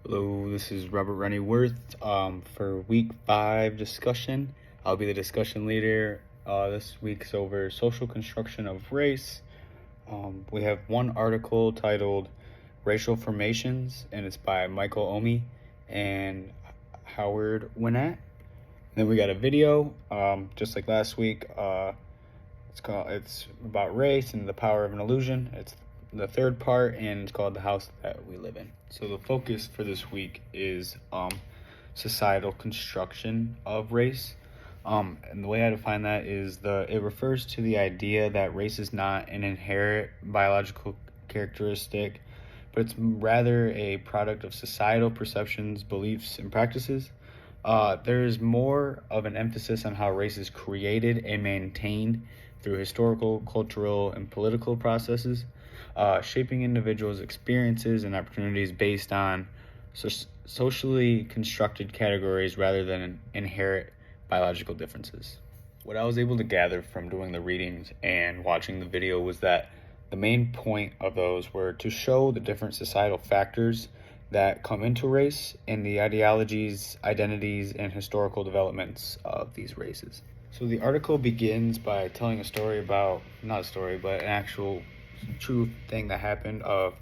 Hello, this is Robert Rennie Worth for week 5 discussion. I'll be the discussion leader. This week's over social construction of race. We have one article titled Racial Formations, and it's by Michael Omi and Howard Winnett. Then we got a video, just like last week. It's about race and the power of an illusion. It's the third part, and it's called The House That We Live In. So the focus for this week is societal construction of race. And the way I define that is it refers to the idea that race is not an inherent biological characteristic, but it's rather a product of societal perceptions, beliefs, and practices. There's more of an emphasis on how race is created and maintained through historical, cultural, and political processes, shaping individuals' experiences and opportunities based on socially constructed categories rather than inherent biological differences. What I was able to gather from doing the readings and watching the video was that the main point of those were to show the different societal factors that come into race and the ideologies, identities, and historical developments of these races. So the article begins by telling a story about, not a story, but an actual true thing that happened of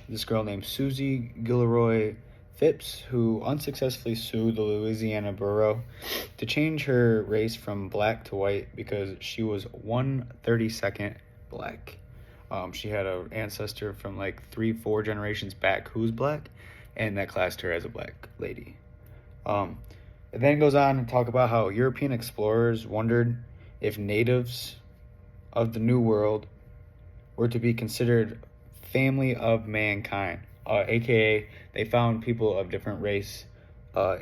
this girl named Susie Gilroy Phipps, who unsuccessfully sued the Louisiana Bureau to change her race from black to white because she was 1/32 black. She had an ancestor from like 3-4 generations back who's black, and that classed her as a black lady. It then goes on to talk about how European explorers wondered if natives of the New World were to be considered family of mankind, aka they found people of different race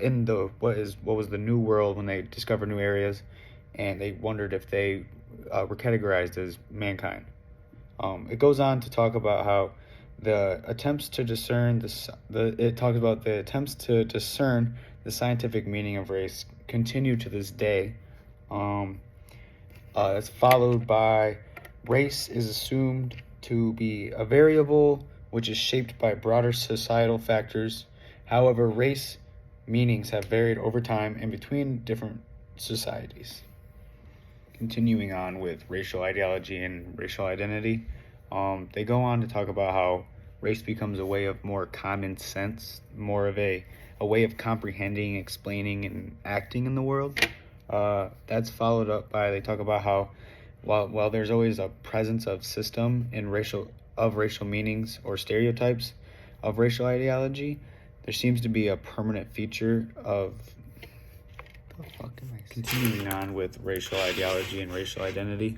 in the what was the New World when they discovered new areas, and they wondered if they were categorized as mankind. It goes on to talk about how the attempts to discern the scientific meaning of race continue to this day. It's followed by race is assumed to be a variable which is shaped by broader societal factors. However, race meanings have varied over time and between different societies. Continuing on with racial ideology and racial identity, they go on to talk about how race becomes a way of more common sense, more of a way of comprehending, explaining, and acting in the world. That's followed up by, they talk about how while there's always a presence of system in racial meanings or stereotypes of racial ideology, there seems to be a permanent feature of continuing on with racial ideology and racial identity.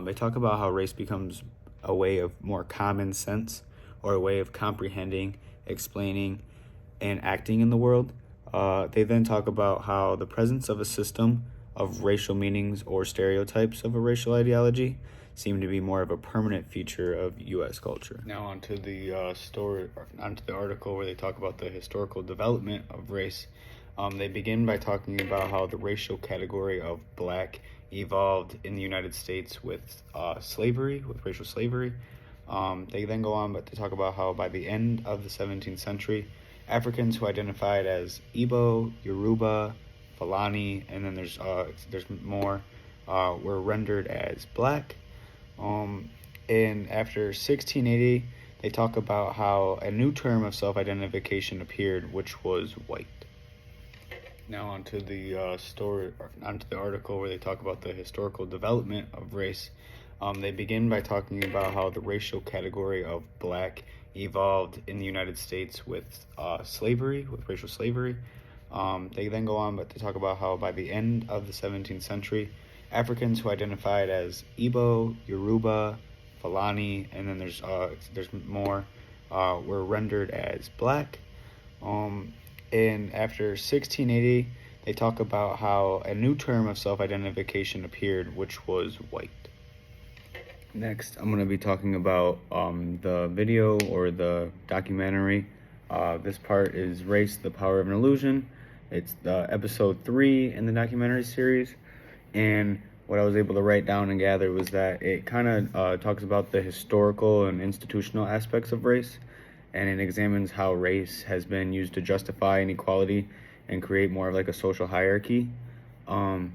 They talk about how race becomes a way of more common sense or a way of comprehending, explaining, and acting in the world. They then talk about how the presence of a system of racial meanings or stereotypes of a racial ideology seem to be more of a permanent feature of U.S. culture. Now onto the article where they talk about the historical development of race. They begin by talking about how the racial category of black evolved in the United States with racial slavery. They then go on to talk about how by the end of the 17th century, Africans who identified as Igbo, Yoruba, Fulani, and then there's more, were rendered as black. And after 1680, they talk about how a new term of self-identification appeared, which was white. Now onto the article where they talk about the historical development of race. They begin by talking about how the racial category of black evolved in the United States with racial slavery. They then go on to talk about how by the end of the 17th century, Africans who identified as Igbo, Yoruba, Fulani, and then there's more, were rendered as black. And after 1680, they talk about how a new term of self-identification appeared, which was white. Next, I'm going to be talking about the video or the documentary. This part is Race, the Power of an Illusion. It's episode 3 in the documentary series. And what I was able to write down and gather was that it kind of talks about the historical and institutional aspects of race. and it examines how race has been used to justify inequality and create more of like a social hierarchy. Um,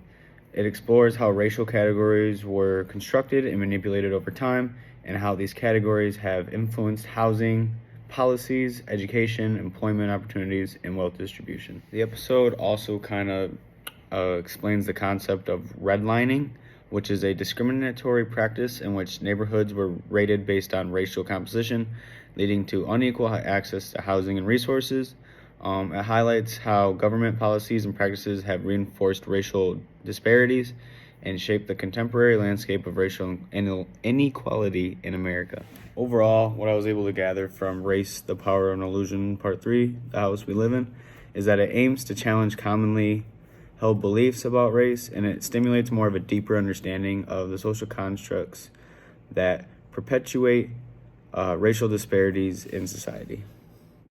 it explores how racial categories were constructed and manipulated over time, and how these categories have influenced housing, policies, education, employment opportunities, and wealth distribution. The episode also kind of explains the concept of redlining, which is a discriminatory practice in which neighborhoods were rated based on racial composition, leading to unequal access to housing and resources. It highlights how government policies and practices have reinforced racial disparities and shaped the contemporary landscape of racial inequality in America. Overall, what I was able to gather from Race, the Power of an Illusion, Part 3, The House We Live In, is that it aims to challenge commonly held beliefs about race, and it stimulates more of a deeper understanding of the social constructs that perpetuate racial disparities in society.